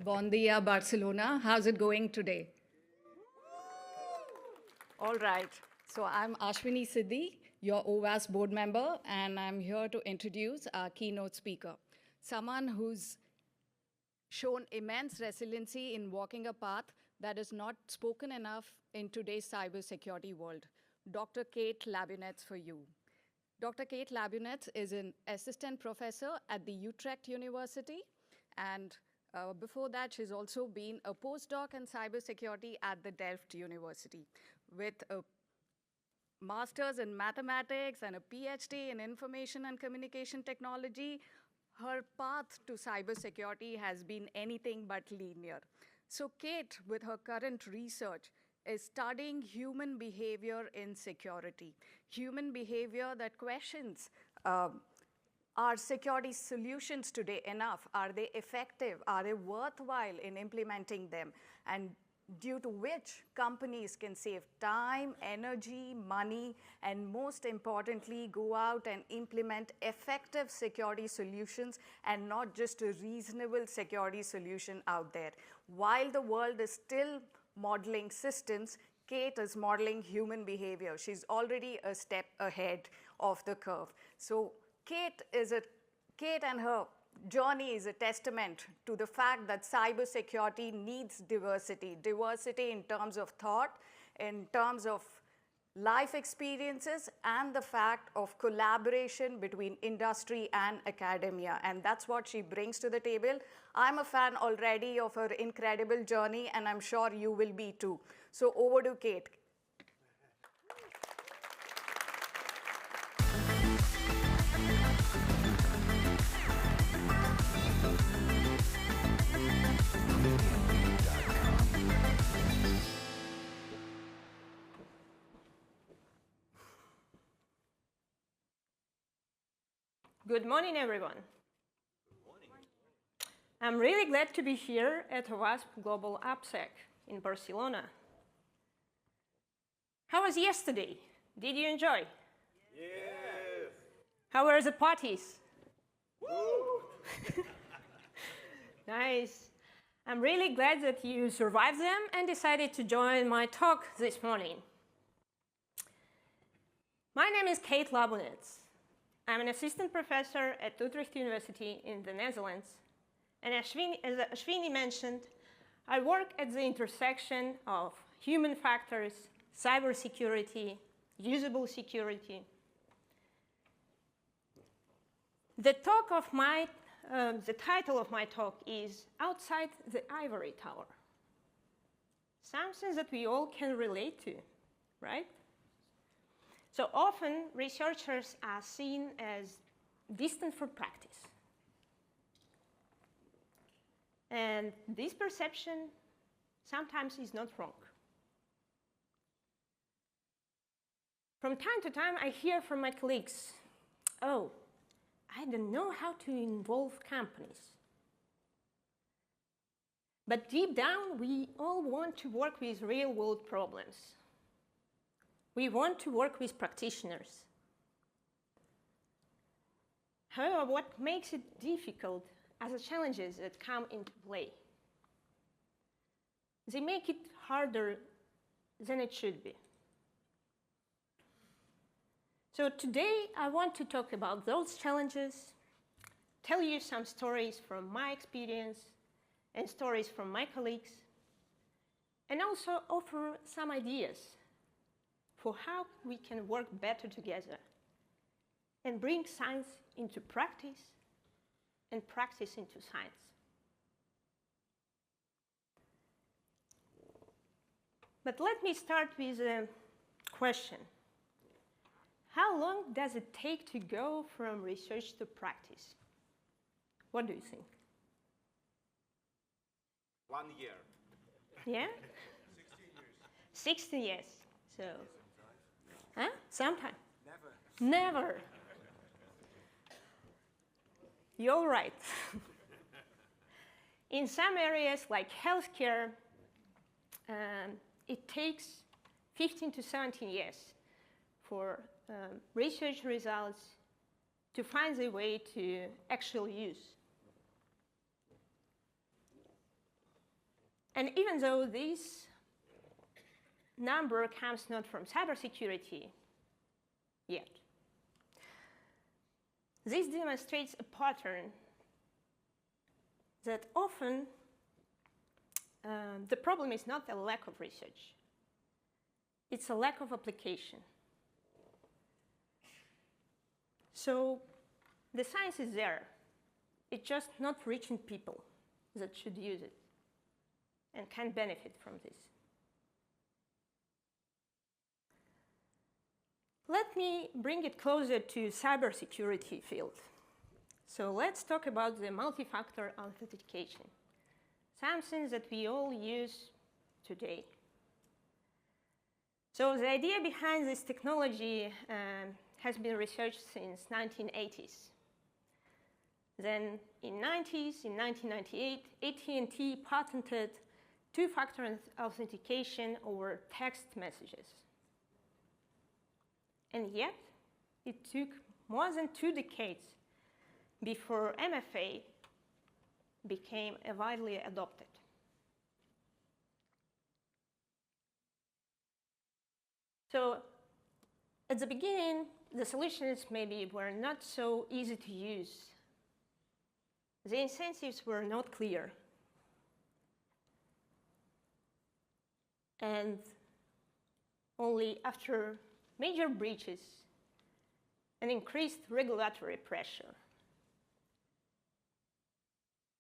Bon dia, Barcelona. How's it going today? All right. So I'm Ashwini Siddhi, your OWASP board member, and I'm here to introduce our keynote speaker, someone who's shown immense resiliency in walking a path that is not spoken enough in today's cybersecurity world. Dr. Kate Labunets for you. Dr. Kate Labunets is an assistant professor at the Utrecht University, and before that, she's also been a postdoc in cybersecurity at the Delft University with a master's in mathematics and a PhD in information and communication technology. Her path to cybersecurity has been anything but linear. So Kate, with her current research, is studying human behavior in security. Human behavior that questions, are security solutions today enough? Are they effective? Are they worthwhile in implementing them? And due to which companies can save time, energy, money, and most importantly, go out and implement effective security solutions and not just a reasonable security solution out there. While the world is still modeling systems, Kate is modeling human behavior. She's already a step ahead of the curve. So Kate and her journey is a testament to the fact that cybersecurity needs diversity. Diversity in terms of thought, in terms of life experiences, and the fact of collaboration between industry and academia. And that's what she brings to the table. I'm a fan already of her incredible journey, and I'm sure you will be too. So over to Kate. Good morning, everyone. Good morning. I'm really glad to be here at OWASP Global AppSec in Barcelona. How was yesterday? Did you enjoy? Yes. How were the parties? Woo! Nice. I'm really glad that you survived them and decided to join my talk this morning. My name is Kate Labunets. I'm an assistant professor at Utrecht University in the Netherlands. And as Ashwini mentioned, I work at the intersection of human factors, cybersecurity, usable security. The title of my talk is Outside the Ivory Tower. Something that we all can relate to, right? So often, researchers are seen as distant from practice. And this perception sometimes is not wrong. From time to time, I hear from my colleagues, oh, I don't know how to involve companies. But deep down, we all want to work with real-world problems. We want to work with practitioners. However, what makes it difficult are the challenges that come into play. They make it harder than it should be. So today, I want to talk about those challenges, tell you some stories from my experience and stories from my colleagues, and also offer some ideas for how we can work better together and bring science into practice and practice into science. But let me start with a question. How long does it take to go from research to practice? What do you think? 1 year. Yeah? 16 years. 16 years. So, huh? Sometime. Never. Never. You're right. In some areas, like healthcare, it takes 15 to 17 years for research results to find their way to actual use. And even though this number comes not from cybersecurity yet, this demonstrates a pattern that often the problem is not a lack of research, it's a lack of application. So the science is there, it's just not reaching people that should use it and can benefit from this. Let me bring it closer to cybersecurity field. So let's talk about the multi-factor authentication, something that we all use today. So the idea behind this technology has been researched since 1980s. Then in 1998, AT&T patented two-factor authentication over text messages. And yet, it took more than 2 decades before MFA became widely adopted. So at the beginning, the solutions maybe were not so easy to use. The incentives were not clear. And only after major breaches and increased regulatory pressure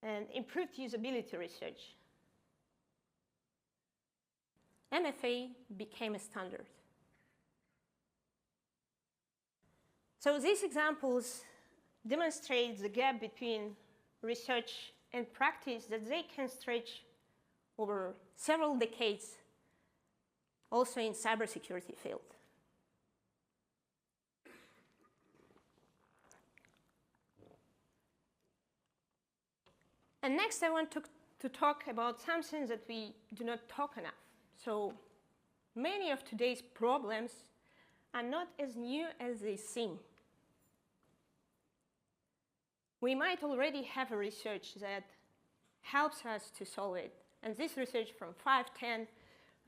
and improved usability research, MFA became a standard. So these examples demonstrate the gap between research and practice, that they can stretch over several decades, also in cybersecurity field. And next, I want to talk about something that we do not talk enough. So many of today's problems are not as new as they seem. We might already have a research that helps us to solve it, and this research from 5, 10,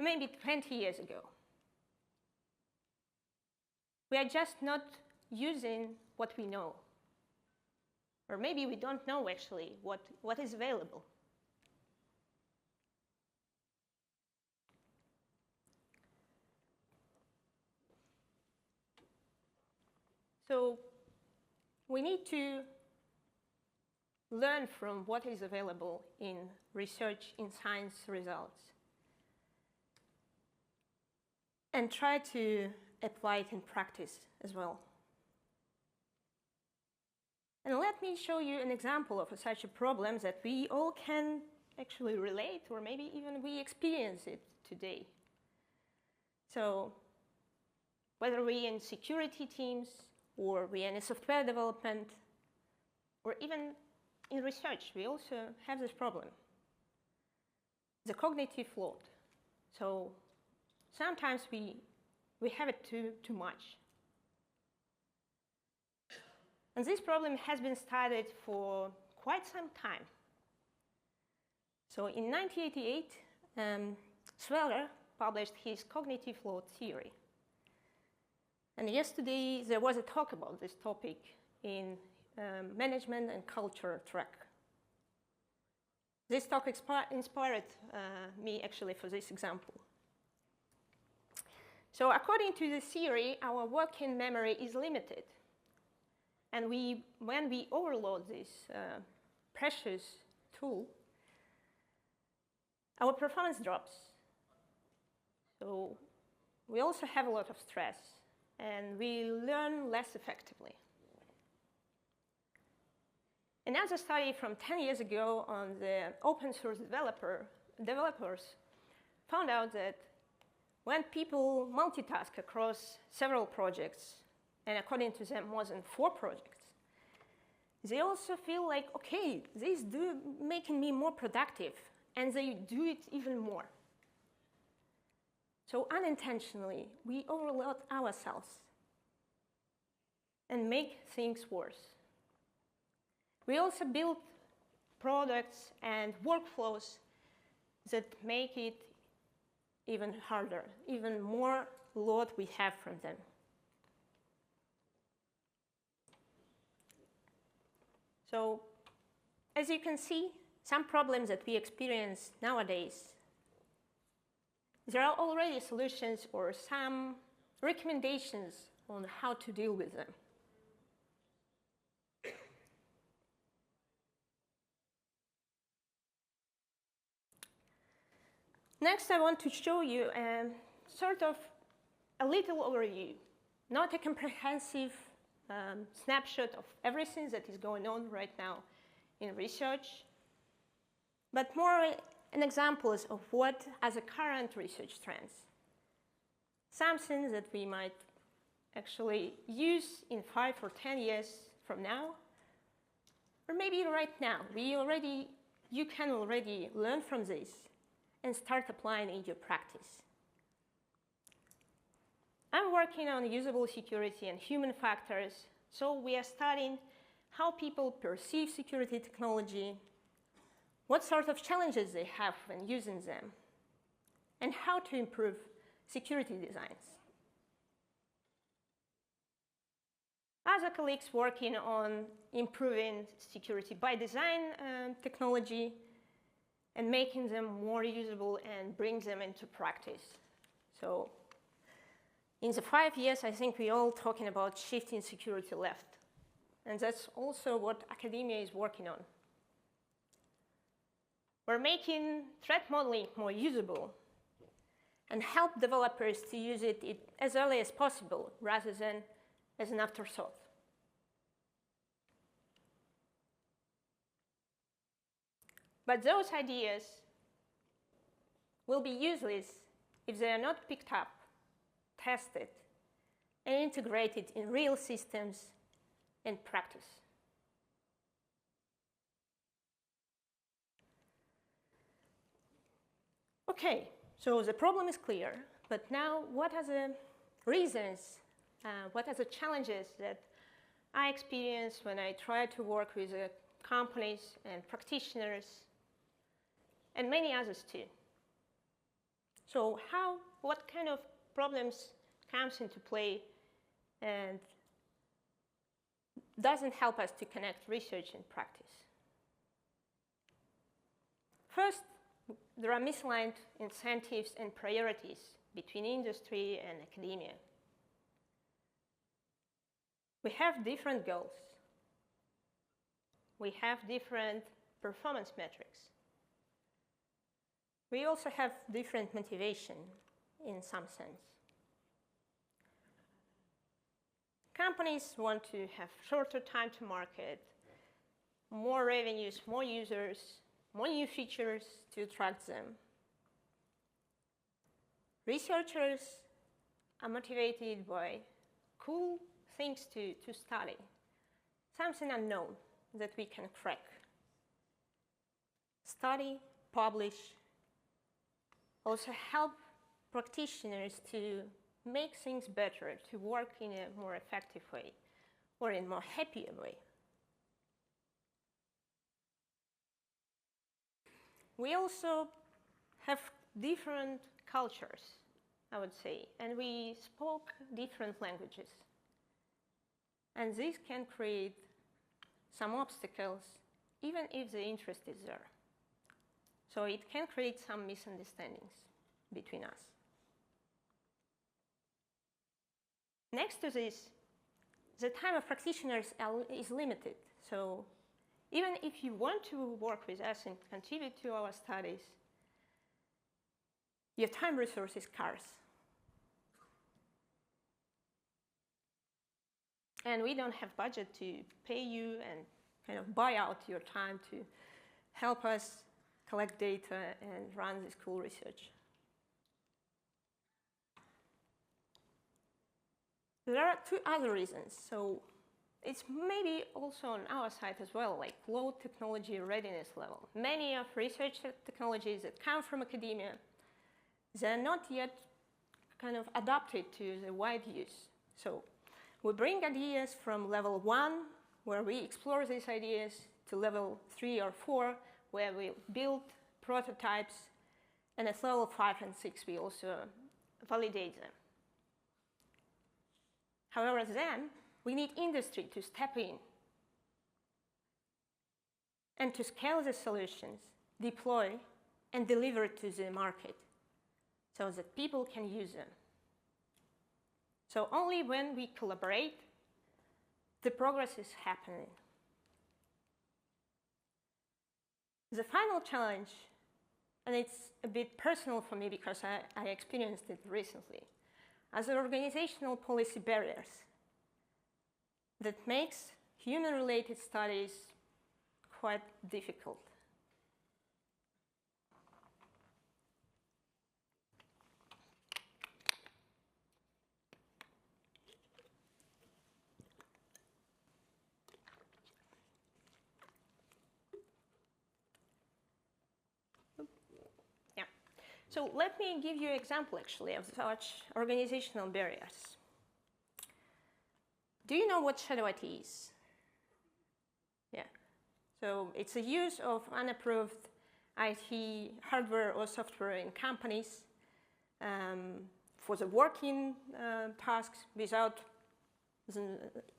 maybe 20 years ago. We are just not using what we know. Or maybe we don't know actually what is available. So we need to learn from what is available in research, in science results, and try to apply it in practice as well. And let me show you an example of such a problem that we all can actually relate, or maybe even we experience it today. So whether we're in security teams, or we're in software development, or even in research, we also have this problem, the cognitive load. So sometimes we have it too much. And this problem has been studied for quite some time. So in 1988, Sveller published his cognitive load theory. And yesterday, there was a talk about this topic in management and culture track. This talk inspired me actually for this example. So according to the theory, our working memory is limited. And when we overload this precious tool, our performance drops. So we also have a lot of stress, and we learn less effectively. Another study from 10 years ago on the open source developers found out that when people multitask across several projects, and according to them, more than 4 projects, they also feel like, okay, this is making me more productive, and they do it even more. So unintentionally, we overload ourselves and make things worse. We also build products and workflows that make it even harder, even more load we have from them. So, as you can see, some problems that we experience nowadays, there are already solutions or some recommendations on how to deal with them. Next, I want to show you sort of a little overview, not a comprehensive snapshot of everything that is going on right now in research, but more an examples of what are the current research trends. Something that we might actually use in 5 or 10 years from now, or maybe right now. You can already learn from this and start applying in your practice. I'm working on usable security and human factors, so we are studying how people perceive security technology, what sort of challenges they have when using them, and how to improve security designs. Other colleagues working on improving security by design technology and making them more usable and bring them into practice. So in the 5 years, I think we're all talking about shifting security left. And that's also what academia is working on. We're making threat modeling more usable and help developers to use it as early as possible rather than as an afterthought. But those ideas will be useless if they are not picked up, tested, and integrated in real systems and practice. Okay, so the problem is clear, but now what are the reasons, what are the challenges that I experience when I try to work with companies and practitioners and many others too? So what kind of problems comes into play and doesn't help us to connect research and practice? First, there are misaligned incentives and priorities between industry and academia. We have different goals. We have different performance metrics. We also have different motivation in some sense. Companies want to have shorter time to market, more revenues, more users, more new features to attract them. Researchers are motivated by cool things to study, something unknown that we can crack. Study, publish, also help practitioners to make things better, to work in a more effective way or in a more happier way. We also have different cultures, I would say, and we spoke different languages. And this can create some obstacles, even if the interest is there. So it can create some misunderstandings between us. Next to this, the time of practitioners is limited. So even if you want to work with us and contribute to our studies, your time resource is scarce. And we don't have budget to pay you and kind of buy out your time to help us collect data and run this cool research. There are two other reasons. So it's maybe also on our side as well, like low technology readiness level. Many of research technologies that come from academia, they're not yet kind of adapted to the wide use. So we bring ideas from level 1, where we explore these ideas, to level 3 or 4, where we build prototypes And at level 5 and 6, we also validate them. However, then we need industry to step in and to scale the solutions, deploy, and deliver to the market so that people can use them. So only when we collaborate, the progress is happening. The final challenge, and it's a bit personal for me because I experienced it recently, are the organizational policy barriers that makes human-related studies quite difficult. So let me give you an example, actually, of such organizational barriers. Do you know what shadow IT is? Yeah. So it's a use of unapproved IT hardware or software in companies for the working tasks without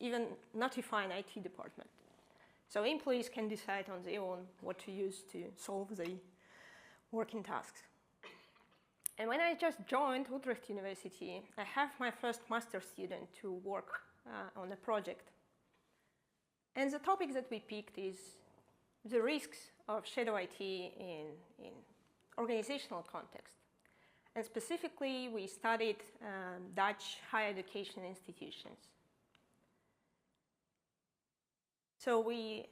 even notifying IT department. So employees can decide on their own what to use to solve the working tasks. And when I just joined Utrecht University, I have my first master student to work on a project. And the topic that we picked is the risks of shadow IT in organizational context. And specifically, we studied Dutch higher education institutions. So we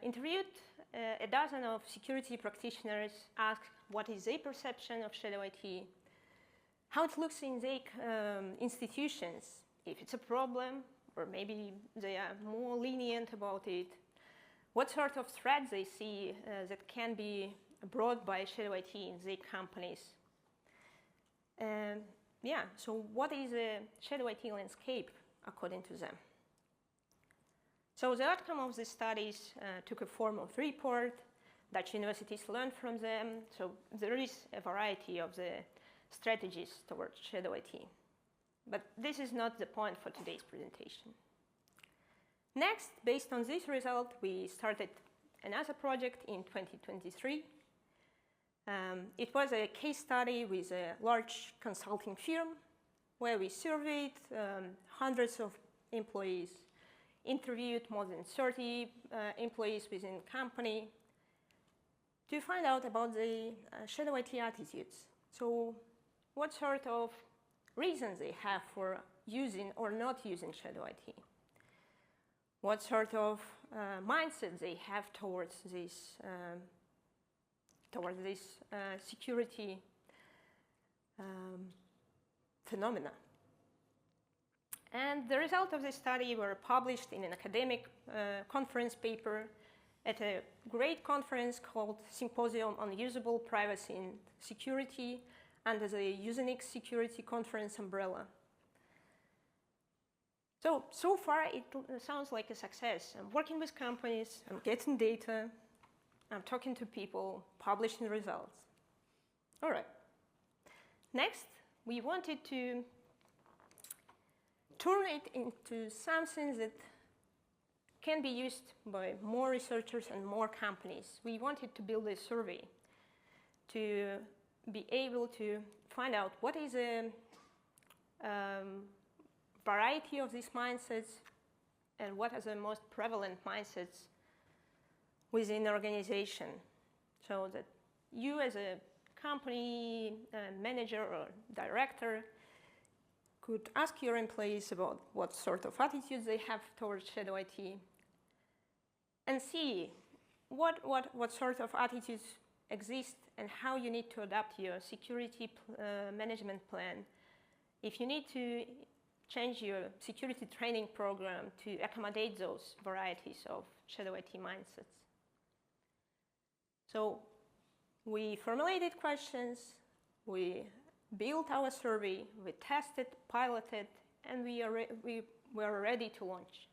interviewed a dozen of security practitioners, asked what is their perception of shadow IT, how it looks in their institutions, if it's a problem, or maybe they are more lenient about it, what sort of threats they see that can be brought by shadow IT in their companies. So what is a shadow IT landscape according to them? So the outcome of the studies took a form of report. Dutch universities learned from them. So there is a variety of the strategies towards shadow IT. But this is not the point for today's presentation. Next, based on this result, we started another project in 2023. It was a case study with a large consulting firm where we surveyed hundreds of employees, interviewed more than 30 employees within the company to find out about the shadow IT attitudes. So what sort of reasons they have for using or not using shadow IT? What sort of mindset they have towards this security phenomena. And the result of this study were published in an academic conference paper at a great conference called Symposium on Usable Privacy and Security under the Usenix Security Conference umbrella. So far, it sounds like a success. I'm working with companies, I'm getting data, I'm talking to people, publishing results. All right. Next, we wanted to turn it into something that can be used by more researchers and more companies. We wanted to build a survey to be able to find out what is a variety of these mindsets and what are the most prevalent mindsets within an organization, so that you as a company manager or director could ask your employees about what sort of attitudes they have towards shadow IT and see what sort of attitudes exist and how you need to adapt your security management plan. If you need to change your security training program to accommodate those varieties of shadow IT mindsets. So we formulated questions, we built our survey, we tested, piloted, and we were ready to launch.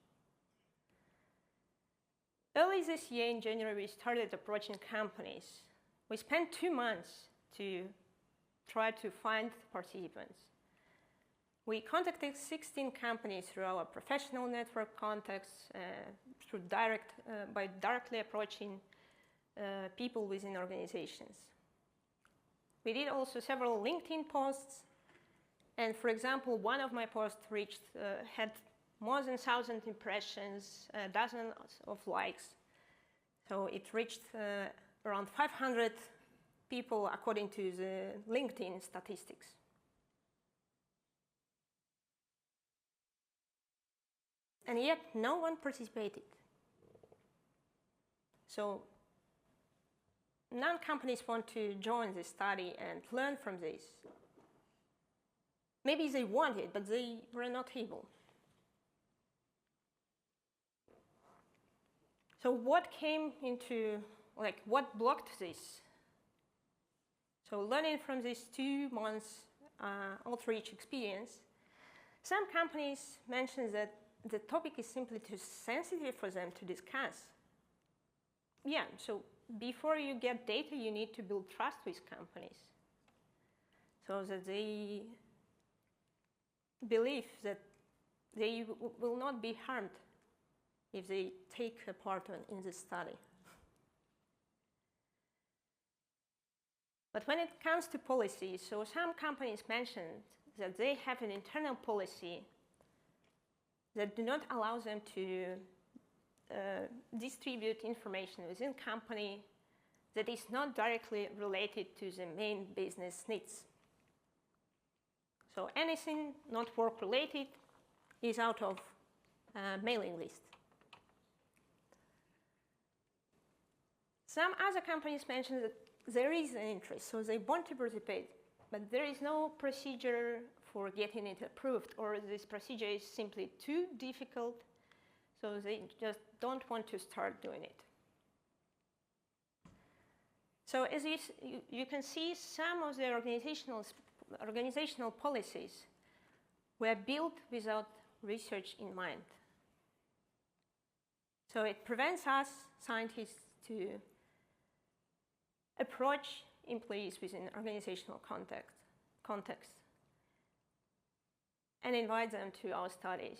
Early this year in January, we started approaching companies. We spent 2 months to try to find participants. We contacted 16 companies through our professional network contacts, by directly approaching people within organizations. We did also several LinkedIn posts, and for example, one of my posts had more than 1,000 impressions, dozens of likes. So it reached around 500 people according to the LinkedIn statistics. And yet, no one participated. So, none companies want to join this study and learn from this. Maybe they wanted, but they were not able. So what what blocked this? So learning from this 2 months outreach experience, some companies mentioned that the topic is simply too sensitive for them to discuss. Yeah, so before you get data, you need to build trust with companies so that they believe that they will not be harmed if they take a part in this study. But when it comes to policies, so some companies mentioned that they have an internal policy that do not allow them to distribute information within company that is not directly related to the main business needs. So anything not work related is out of mailing list. Some other companies mentioned that there is an interest, so they want to participate, but there is no procedure for getting it approved, or this procedure is simply too difficult, so they just don't want to start doing it. So as you can see, some of the organizational policies were built without research in mind. So it prevents us, scientists, to approach employees within organizational context and invite them to our studies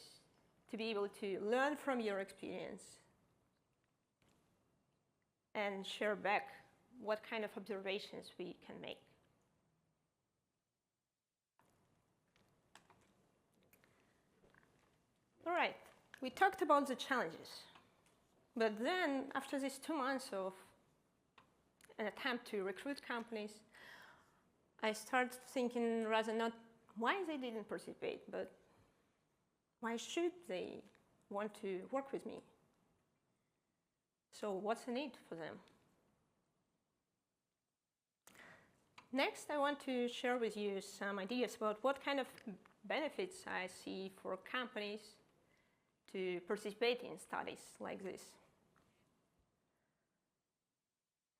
to be able to learn from your experience and share back what kind of observations we can make. All right, we talked about the challenges. But then, after these 2 months of an attempt to recruit companies, I started thinking rather not why they didn't participate, but why should they want to work with me? So what's the need for them? Next, I want to share with you some ideas about what kind of benefits I see for companies to participate in studies like this.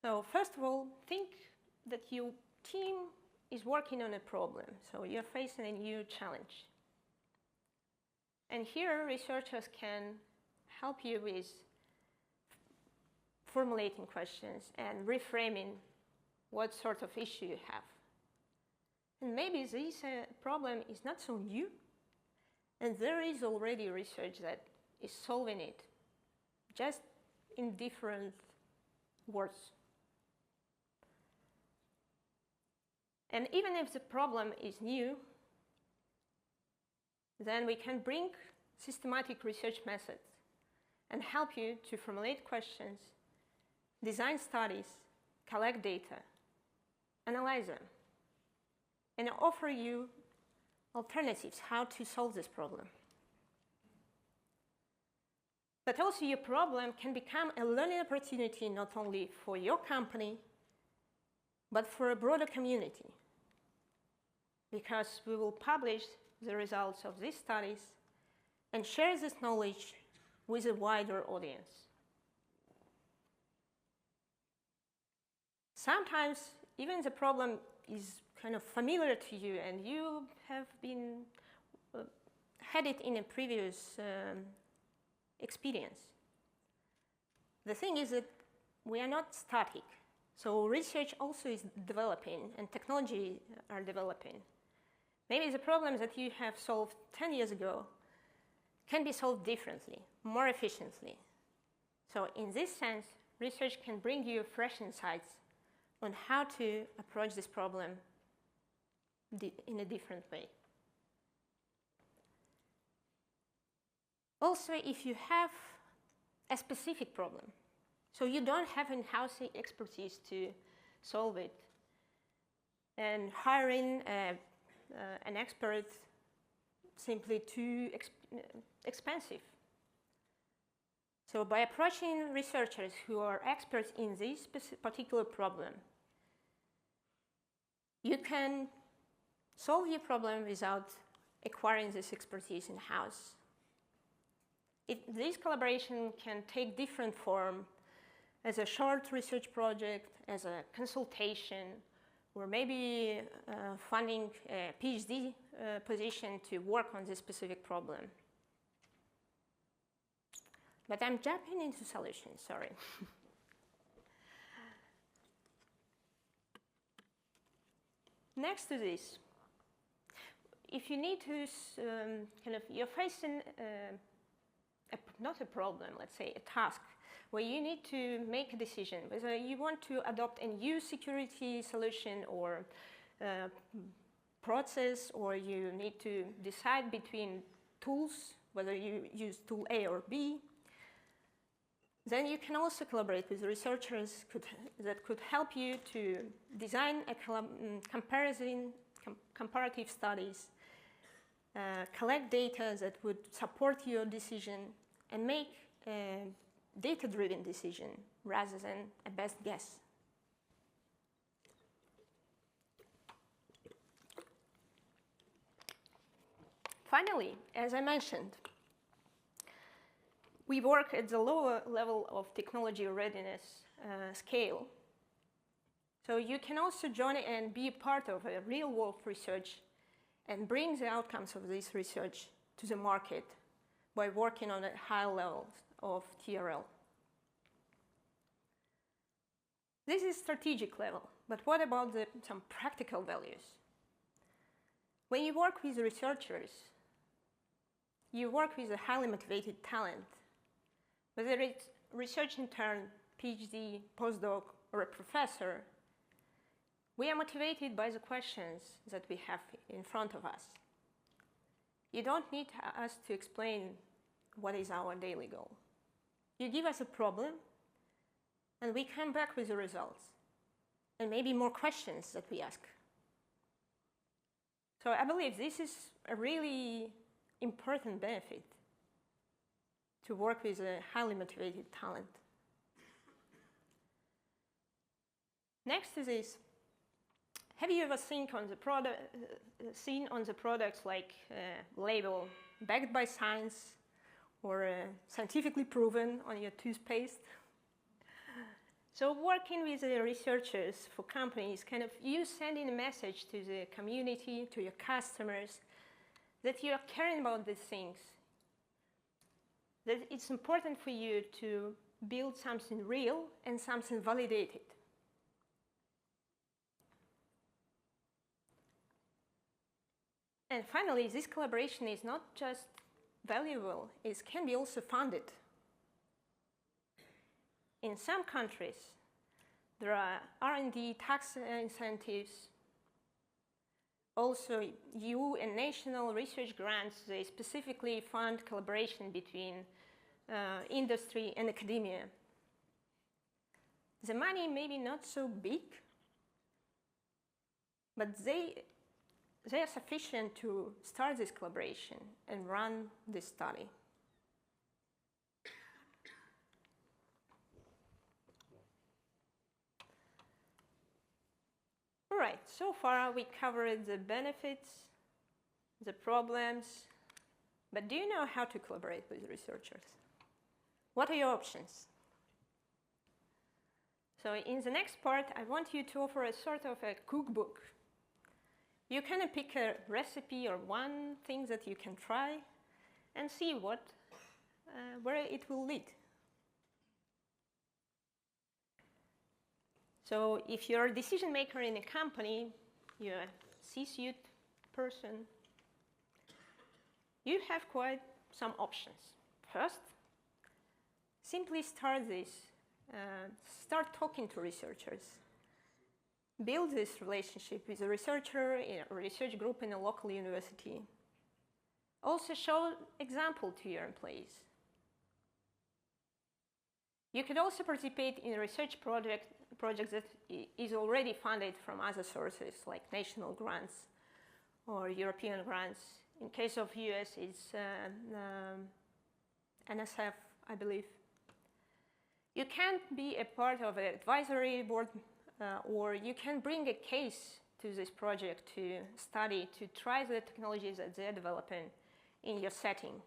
So first of all, think that your team is working on a problem, so you're facing a new challenge. And here, researchers can help you with formulating questions and reframing what sort of issue you have. And maybe this problem is not so new, and there is already research that is solving it, just in different words. And even if the problem is new, then we can bring systematic research methods and help you to formulate questions, design studies, collect data, analyze them, and offer you alternatives how to solve this problem. But also your problem can become a learning opportunity not only for your company, but for a broader community, because we will publish the results of these studies and share this knowledge with a wider audience. Sometimes even the problem is kind of familiar to you and you have been had it in a previous experience. The thing is that we are not static. So research also is developing and technology are developing. Maybe the problems that you have solved 10 years ago can be solved differently, more efficiently. So in this sense, research can bring you fresh insights on how to approach this problem in a different way. Also, if you have a specific problem, so you don't have in-house expertise to solve it, and hiring an expert simply too expensive. So by approaching researchers who are experts in this particular problem, you can solve your problem without acquiring this expertise in-house. This collaboration can take different form as a short research project, as a consultation, or maybe funding a PhD position to work on this specific problem. But I'm jumping into solutions, sorry. Next to this, if you need to you're facing not a problem, let's say a task, where you need to make a decision whether you want to adopt a new security solution or process, or you need to decide between tools, whether you use tool A or B, then you can also collaborate with researchers that could help you to design a comparative studies, collect data that would support your decision, and make a data-driven decision rather than a best guess. Finally, as I mentioned, we work at the lower level of technology readiness scale. So you can also join and be part of a real-world research and bring the outcomes of this research to the market by working on a high level of TRL. This is strategic level, but what about some practical values? When you work with researchers, you work with a highly motivated talent, whether it's research intern, PhD, postdoc, or a professor. We are motivated by the questions that we have in front of us. You don't need us to explain what is our daily goal. You give us a problem, and we come back with the results, and maybe more questions that we ask. So I believe this is a really important benefit to work with a highly motivated talent. Next to this, have you ever seen on the products like label backed by science or scientifically proven on your toothpaste? So working with the researchers for companies, you sending a message to the community, to your customers, that you are caring about these things, that it's important for you to build something real and something validated. And finally, this collaboration is not just valuable, it can be also funded. In some countries, there are R&D tax incentives. Also, EU and national research grants, they specifically fund collaboration between industry and academia. The money may be not so big, but they are sufficient to start this collaboration and run this study. All right, so far we covered the benefits, the problems, but do you know how to collaborate with researchers? What are your options? So in the next part, I want you to offer a sort of a cookbook. You can pick a recipe or one thing that you can try and see where it will lead. So if you're a decision maker in a company, you're a C-suite person, you have quite some options. First, simply start this. Start talking to researchers. Build this relationship with a researcher in a research group in a local university. Also show example to your employees. You could also participate in a research project that is already funded from other sources like national grants or European grants. In case of US, it's NSF, I believe. You can be a part of an advisory board or you can bring a case to this project to study, to try the technologies that they're developing in your setting.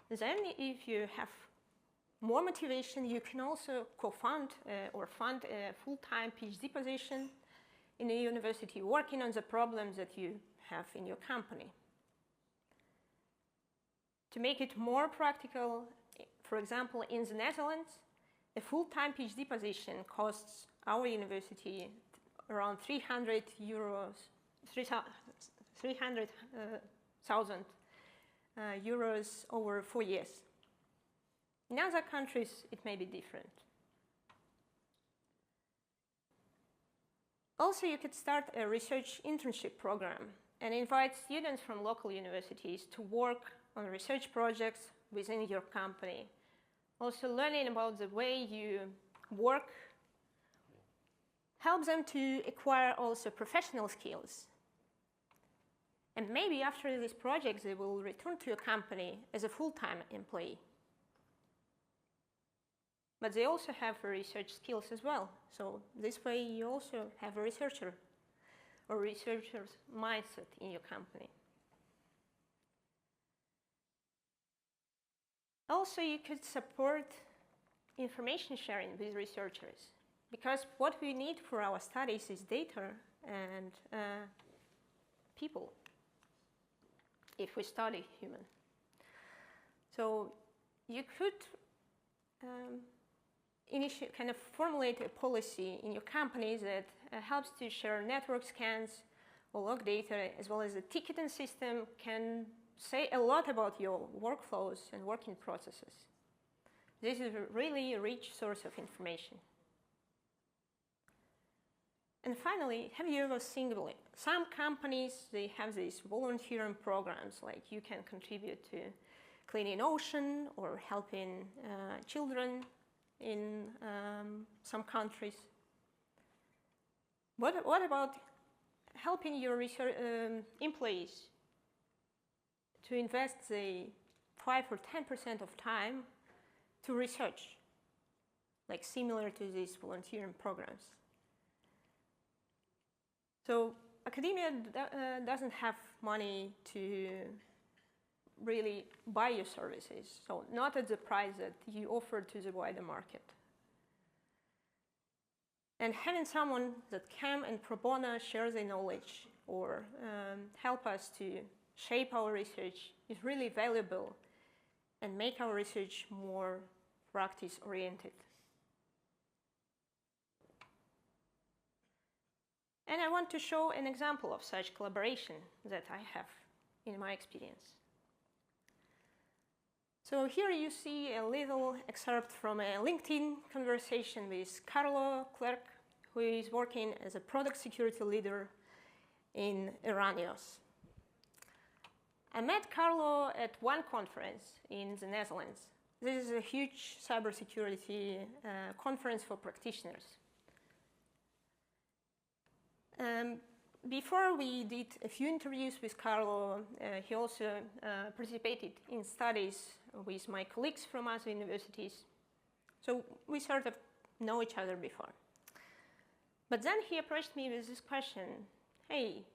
Then if you have more motivation, you can also co-fund or fund a full-time PhD position in a university working on the problems that you have in your company. To make it more practical, for example, in the Netherlands, a full-time PhD position costs our university around 300,000 euros over 4 years. In other countries, it may be different. Also, you could start a research internship program and invite students from local universities to work on research projects within your company. Also, learning about the way you work helps them to acquire also professional skills. And maybe after this project, they will return to your company as a full-time employee. But they also have research skills as well. So this way, you also have a researcher or researcher's mindset in your company. Also, you could support information sharing with researchers, because what we need for our studies is data and people, if we study human. So you could kind of formulate a policy in your company that helps to share network scans or log data, as well as the ticketing system can say a lot about your workflows and working processes. This is a really rich source of information. And finally, have you ever seen some companies, they have these volunteering programs, like you can contribute to cleaning ocean or helping children in some countries. What about helping your research employees to invest the 5 or 10% of time to research, like similar to these volunteering programs? So academia doesn't have money to really buy your services, so not at the price that you offer to the wider market. And having someone that can and pro bono share their knowledge or help us to shape our research is really valuable and make our research more practice-oriented. And I want to show an example of such collaboration that I have in my experience. So here you see a little excerpt from a LinkedIn conversation with Carlo Clerc, who is working as a product security leader in Iranios. I met Carlo at one conference in the Netherlands. This is a huge cybersecurity conference for practitioners. Before we did a few interviews with Carlo, he also participated in studies with my colleagues from other universities. So we sort of know each other before. But then he approached me with this question: hey,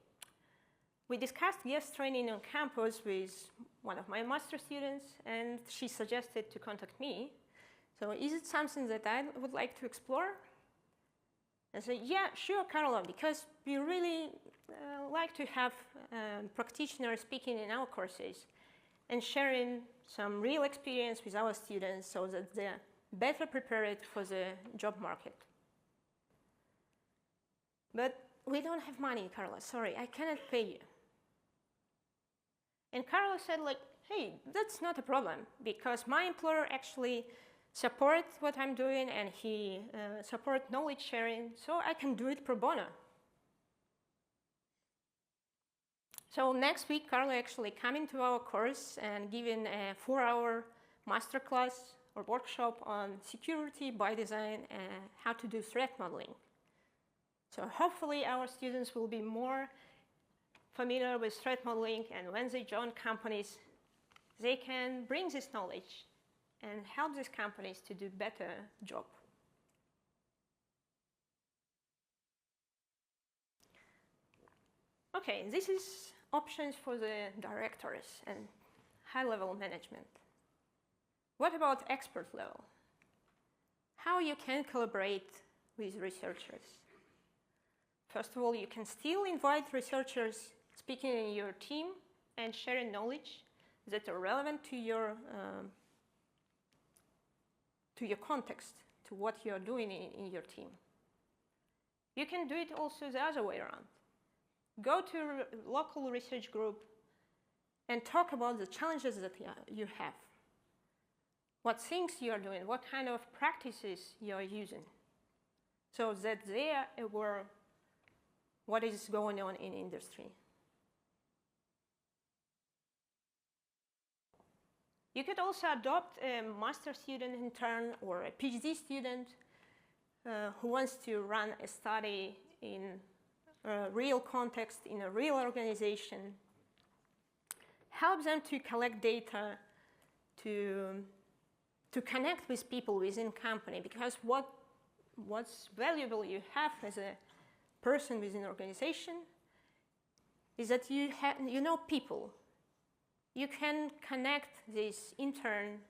we discussed guest training on campus with one of my master students, and she suggested to contact me. So is it something that I would like to explore? I said, yeah, sure, Carlo, because we really like to have practitioners speaking in our courses and sharing some real experience with our students so that better prepared for the job market. But we don't have money, Carlos. Sorry, I cannot pay you. And Carlos said, like, hey, that's not a problem because my employer actually supports what I'm doing and he supports knowledge sharing, so I can do it pro bono. So next week, Carlo actually coming to our course and giving a 4-hour masterclass or workshop on security by design and how to do threat modeling. So hopefully our students will be more familiar with threat modeling, and when they join companies, they can bring this knowledge and help these companies to do better job. Okay, this is options for the directors and high-level management. What about expert level? How you can collaborate with researchers? First of all, you can still invite researchers speaking in your team and sharing knowledge that are relevant to your context, to what you're doing in your team. You can do it also the other way around. Go to a local research group and talk about the challenges that you have. What things you are doing, what kind of practices you are using, so that they are aware what is going on in industry. You could also adopt a master student intern or a PhD student who wants to run a study in a real context, in a real organization. Help them to collect data, to connect with people within company, because what's valuable you have as a person within an organization is that you know people. You can connect this intern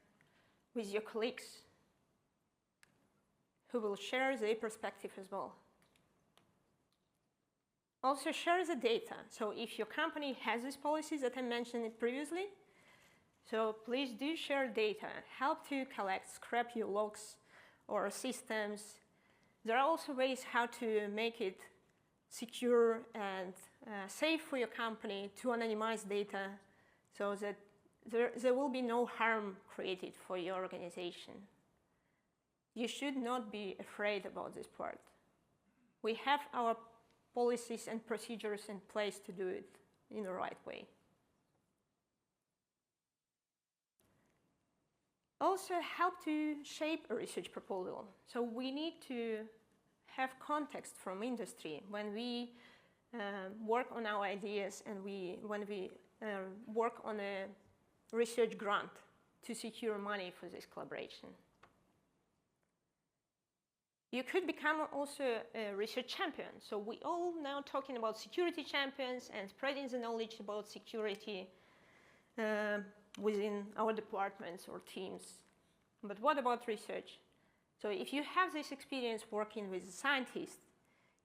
with your colleagues who will share their perspective as well. Also share the data. So if your company has these policies that I mentioned previously, so please do share data. Help to collect, scrap your logs or systems. There are also ways how to make it secure and safe for your company to anonymize data so that there will be no harm created for your organization. You should not be afraid about this part. We have our policies and procedures in place to do it in the right way. Also help to shape a research proposal. So we need to have context from industry when we work on our ideas and when we work on a research grant to secure money for this collaboration. You could become also a research champion. So we all now talking about security champions and spreading the knowledge about security within our departments or teams. But what about research? So if you have this experience working with scientists,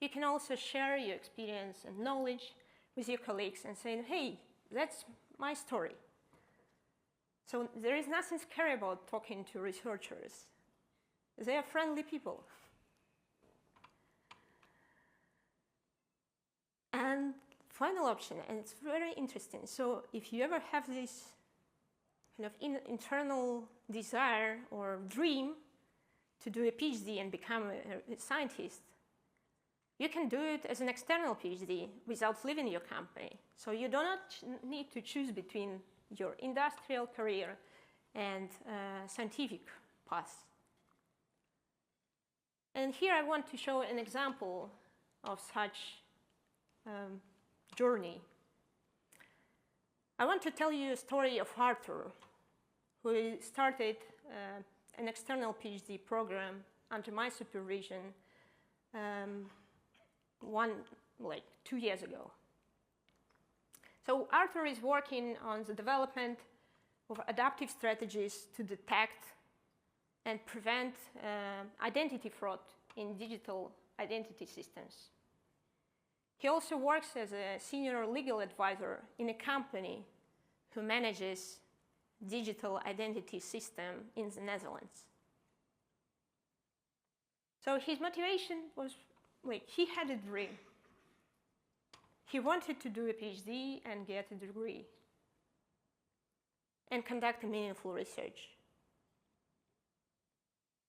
you can also share your experience and knowledge with your colleagues and saying, hey, that's my story. So there is nothing scary about talking to researchers. They are friendly people. And final option, and it's very interesting. So if you ever have this kind of internal desire or dream to do a PhD and become a scientist, you can do it as an external PhD without leaving your company. So you do not need to choose between your industrial career and scientific path. And here I want to show an example of such journey. I want to tell you a story of Arthur, who started an external PhD program under my supervision 2 years ago. So Arthur is working on the development of adaptive strategies to detect and prevent identity fraud in digital identity systems. He also works as a senior legal advisor in a company who manages digital identity system in the Netherlands. So his motivation was, like, he had a dream. He wanted to do a PhD and get a degree and conduct meaningful research.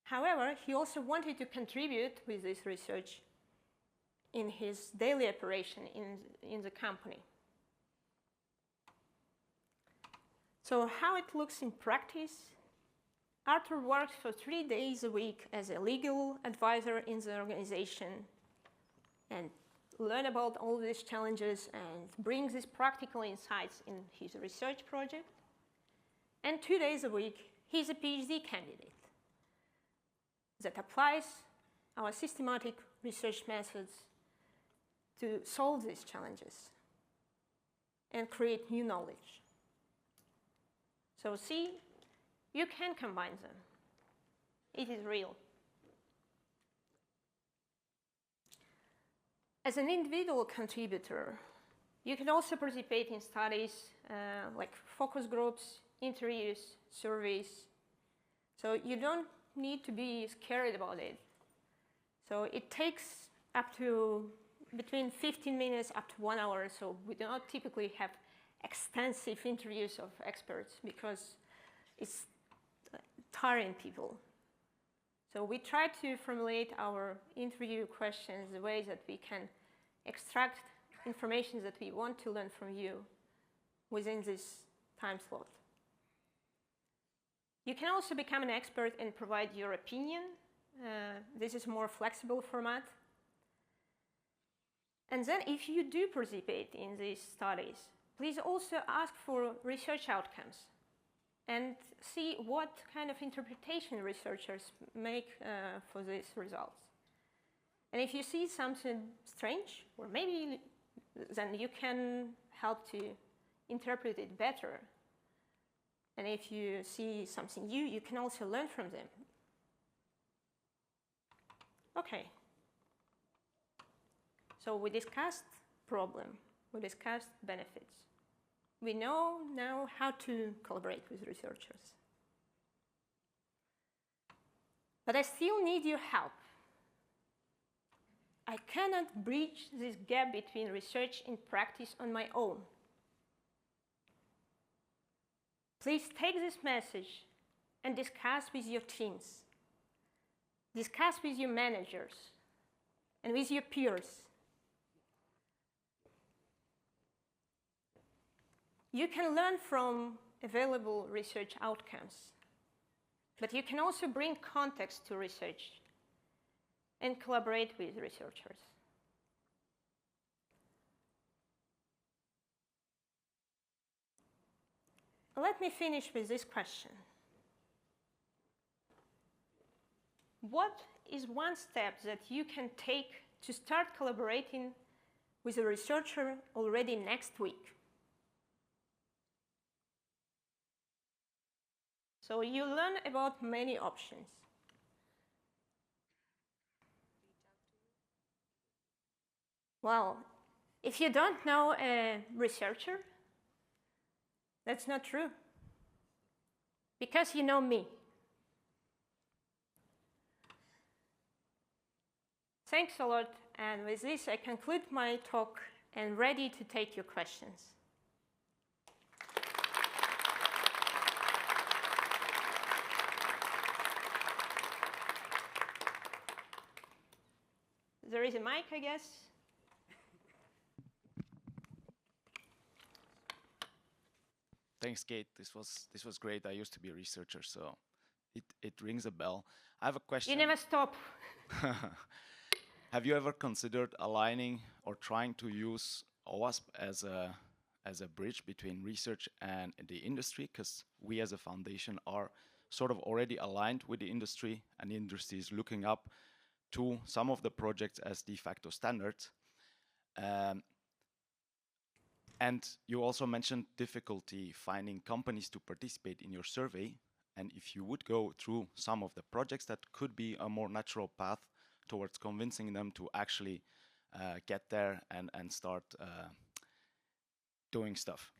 However, he also wanted to contribute with this research in his daily operation in the company. So how it looks in practice, Arthur works for 3 days a week as a legal advisor in the organization and learn about all these challenges and brings these practical insights in his research project. And 2 days a week, he's a PhD candidate that applies our systematic research methods to solve these challenges and create new knowledge. So see, you can combine them. It is real. As an individual contributor, you can also participate in studies like focus groups, interviews, surveys. So you don't need to be scared about it. So it takes up to between 15 minutes up to 1 hour. So we do not typically have extensive interviews of experts because it's tiring people. So we try to formulate our interview questions the way that we can extract information that we want to learn from you within this time slot. You can also become an expert and provide your opinion. This is a more flexible format. And then if you do participate in these studies, please also ask for research outcomes and see what kind of interpretation researchers make for these results. And if you see something strange, or maybe then you can help to interpret it better. And if you see something new, you can also learn from them. Okay. So we discussed problem, we discussed benefits. We know now how to collaborate with researchers. But I still need your help. I cannot bridge this gap between research and practice on my own. Please take this message and discuss with your teams. Discuss with your managers and with your peers. You can learn from available research outcomes, but you can also bring context to research and collaborate with researchers. Let me finish with this question. What is one step that you can take to start collaborating with a researcher already next week? So you learn about many options. Well, if you don't know a researcher, that's not true, because you know me. Thanks a lot, and with this I conclude my talk and ready to take your questions. There is a mic, I guess. Thanks, Kate. This was great. I used to be a researcher, so it rings a bell. I have a question. You never stop. Have you ever considered aligning or trying to use OWASP as a bridge between research and the industry? Because we as a foundation are sort of already aligned with the industry, and the industry is looking up to some of the projects as de facto standards. And you also mentioned difficulty finding companies to participate in your survey. And if you would go through some of the projects, that could be a more natural path towards convincing them to actually get there and start doing stuff.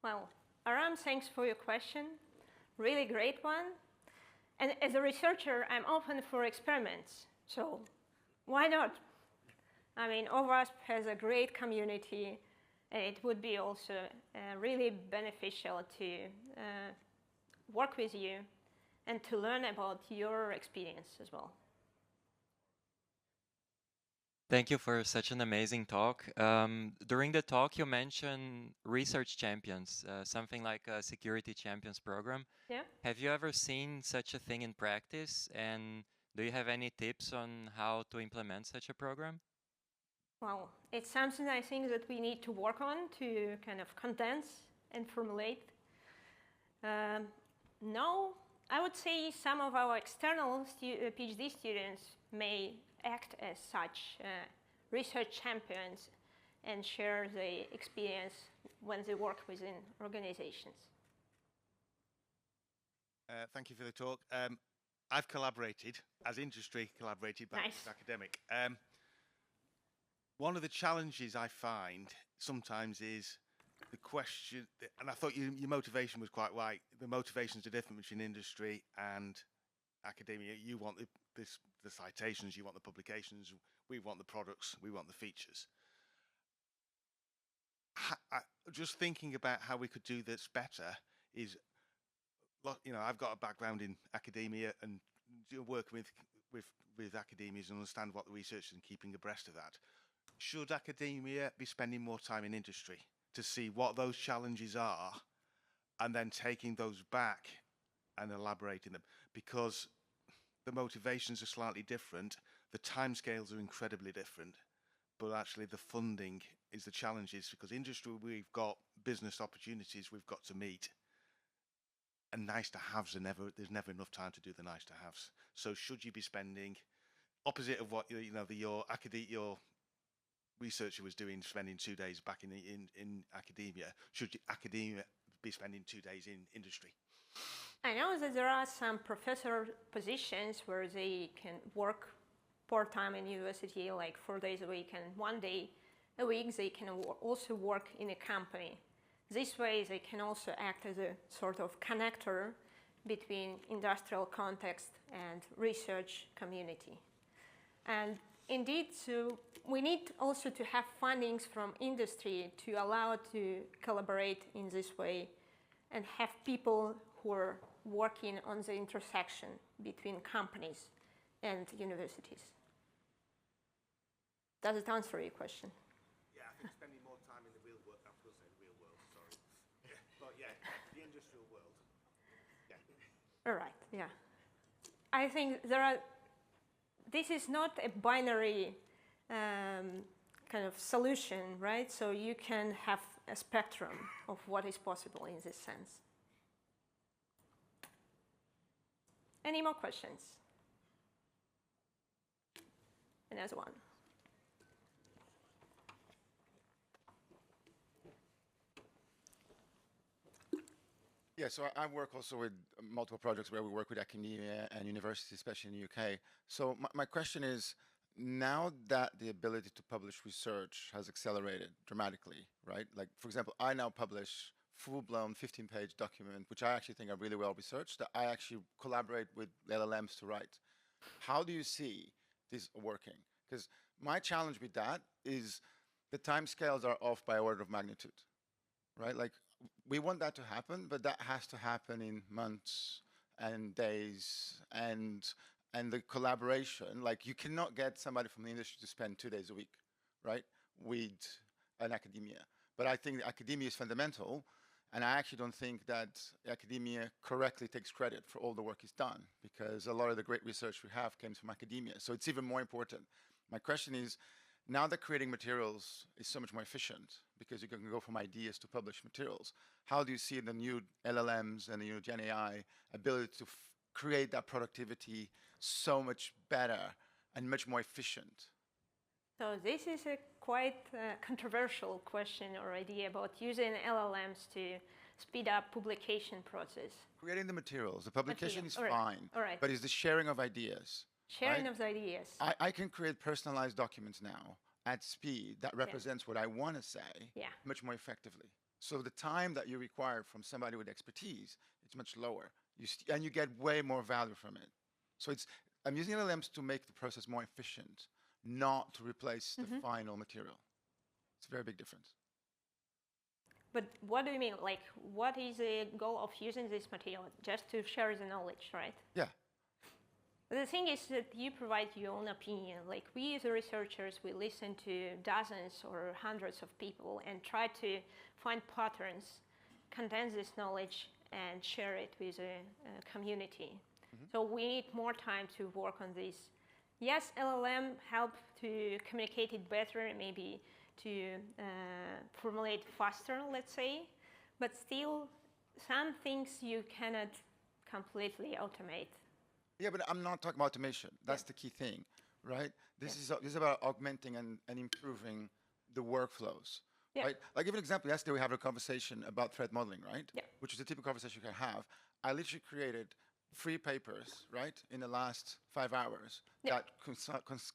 Well, Aram, thanks for your question. Really great one. And as a researcher, I'm open for experiments. So why not? I mean, OWASP has a great community, and it would be also really beneficial to work with you and to learn about your experience as well. Thank you for such an amazing talk. During the talk, you mentioned research champions, something like a security champions program. Yeah. Have you ever seen such a thing in practice? And do you have any tips on how to implement such a program? Well, it's something I think that we need to work on to kind of condense and formulate. No, I would say some of our external PhD students may act as such research champions and share the experience when they work within organizations. Thank you for the talk. I've collaborated, as industry collaborated back Nice. as academic. One of the challenges I find sometimes is the question, and I thought your motivation was quite right. The motivations are different between industry and academia. You want the citations, you want the publications, we want the products, we want the features. Just thinking about how we could do this better is, you know, I've got a background in academia and working with academias and understand what the research is and keeping abreast of that. Should academia be spending more time in industry to see what those challenges are and then taking those back and elaborating them? Because the motivations are slightly different, the timescales are incredibly different, but actually the funding is the challenges, because industry, we've got business opportunities we've got to meet, and nice to haves are there's never enough time to do the nice to haves. So should you be spending, opposite of what your researcher was doing, spending 2 days back in academia, should academia be spending 2 days in industry? I know that there are some professor positions where they can work part-time in university, like 4 days a week, and 1 day a week they can also work in a company. This way they can also act as a sort of connector between industrial context and research community. And indeed, so we need also to have fundings from industry to allow to collaborate in this way and have people who are working on the intersection between companies and universities. Does it answer your question? Yeah, I think spending more time in the real world, I was going to say the real world, sorry. Yeah, but yeah, the industrial world. Yeah. All right, yeah. I think this is not a binary kind of solution, right? So you can have a spectrum of what is possible in this sense. Any more questions? Another one. Yeah, so I work also with multiple projects where we work with academia and universities, especially in the UK. So my question is, now that the ability to publish research has accelerated dramatically, right? Like, for example, I now publish full-blown 15-page document, which I actually think are really well researched, that I actually collaborate with LLMs to write. How do you see this working? Because my challenge with that is the timescales are off by order of magnitude, right? Like, we want that to happen, but that has to happen in months and days and the collaboration. Like, you cannot get somebody from the industry to spend 2 days a week, right, with an academia. But I think academia is fundamental, and I actually don't think that academia correctly takes credit for all the work it's done, because a lot of the great research we have comes from academia. So it's even more important. My question is, now that creating materials is so much more efficient, because you can go from ideas to published materials, how do you see the new LLMs and the new Gen AI ability to create that productivity so much better and much more efficient? So this is a quite controversial question or idea about using LLMs to speed up publication process. Creating the materials, the publication is All right. fine, All right. but it's the sharing of ideas. Sharing right? of the ideas. I can create personalized documents now at speed that represents what I want to say much more effectively. So the time that you require from somebody with expertise is much lower. and you get way more value from it. So I'm using LLMs to make the process more efficient, not to replace the final material. It's a very big difference. But what do you mean? Like, what is the goal of using this material? Just to share the knowledge, right? Yeah. The thing is that you provide your own opinion. Like, we as researchers, we listen to dozens or hundreds of people and try to find patterns, condense this knowledge, and share it with the community. So we need more time to work on this. Yes, LLM help to communicate it better, maybe to formulate faster, let's say, but still some things you cannot completely automate. Yeah, but I'm not talking about automation. That's the key thing, right? This is about augmenting and improving the workflows, right? I'll give you an example. Yesterday we had a conversation about threat modeling, right? Yeah. Which is a typical conversation you can have. I literally created 3 papers, right, in the last 5 hours that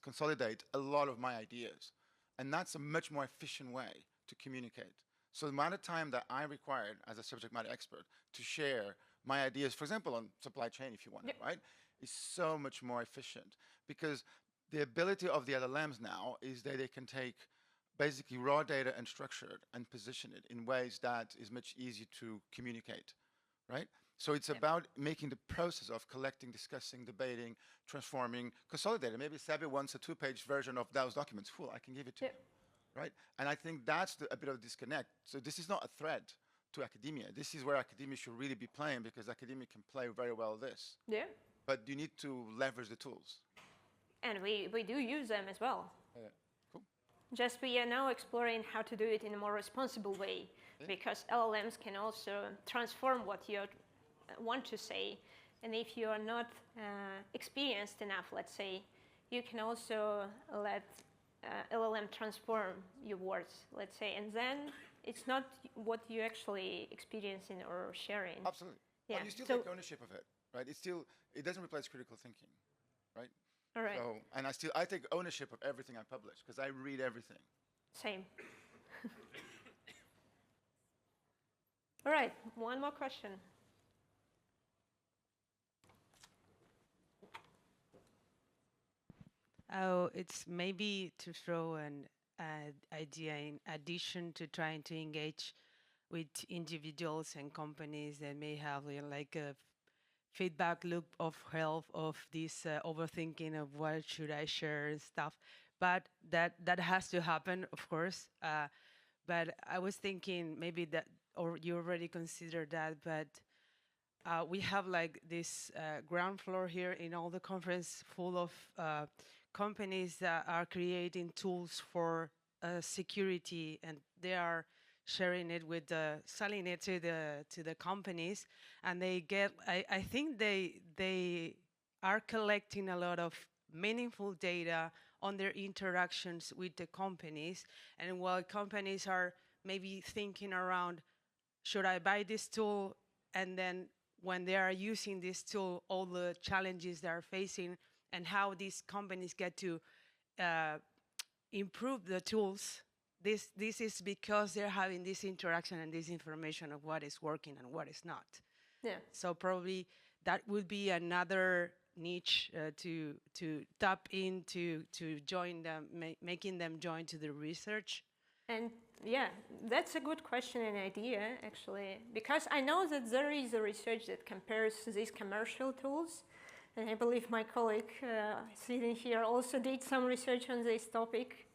consolidate a lot of my ideas. And that's a much more efficient way to communicate. So the amount of time that I required as a subject matter expert to share my ideas, for example, on supply chain, if you want, right, is so much more efficient. Because the ability of the LLMs now is that they can take basically raw data and structure it and position it in ways that is much easier to communicate, right? So it's about making the process of collecting, discussing, debating, transforming, consolidating. Maybe Sabi wants a 2-page version of those documents. Cool, I can give it to you, right? And I think that's a bit of a disconnect. So this is not a threat to academia. This is where academia should really be playing, because academia can play very well this. Yeah. But you need to leverage the tools. And we do use them as well. Cool. Just we are now exploring how to do it in a more responsible way, because LLMs can also transform what you want to say. And if you are not experienced enough, let's say, you can also let LLM transform your words, let's say, and then it's not what you actually experiencing or sharing. Absolutely. Yeah. But you still take ownership of it, right? It doesn't replace critical thinking, right? All right. So, and I take ownership of everything I publish, because I read everything. Same. All right, one more question. Oh, it's maybe to throw an idea in addition to trying to engage with individuals and companies that may have like a feedback loop of health of this overthinking of what should I share and stuff. But that has to happen, of course. But I was thinking maybe that, or you already considered that, but we have like this ground floor here in all the conference full of companies that are creating tools for security, and they are sharing it with selling it to the companies, and they get. I think they are collecting a lot of meaningful data on their interactions with the companies, and while companies are maybe thinking around, should I buy this tool, and then when they are using this tool, all the challenges they are facing and how these companies get to improve the tools. This is because they're having this interaction and this information of what is working and what is not. Yeah. So probably that would be another niche to tap into, to join them, making them join to the research. And yeah, that's a good question and idea, actually, because I know that there is a research that compares these commercial tools. And I believe my colleague sitting here also did some research on this topic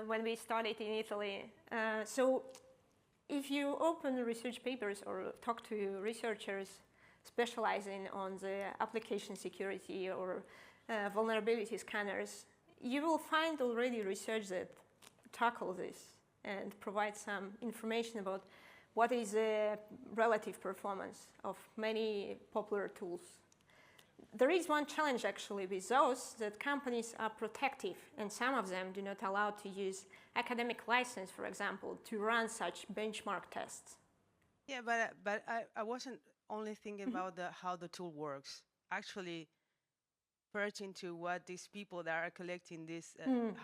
when we studied in Italy. So if you open research papers or talk to researchers specializing on the application security or vulnerability scanners, you will find already research that tackle this and provide some information about what is the relative performance of many popular tools. There is one challenge actually with those, that companies are protective, and some of them do not allow to use academic license, for example, to run such benchmark tests. Yeah, but I wasn't only thinking about how the tool works. Actually, pertain to what these people that are collecting this,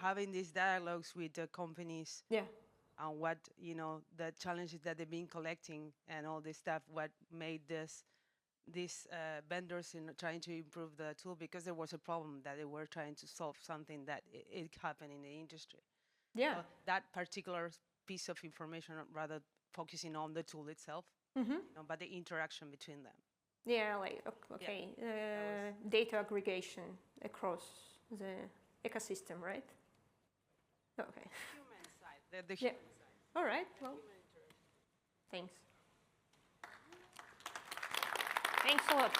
having these dialogues with the companies, and what, the challenges that they've been collecting and all this stuff, what made this these vendors in trying to improve the tool because there was a problem that they were trying to solve something that it happened in the industry. Yeah. So that particular piece of information, rather focusing on the tool itself, but the interaction between them. Yeah, like, okay, data aggregation across the ecosystem, right? Okay. Human side, the human side. All right, well, thanks. Thanks a lot.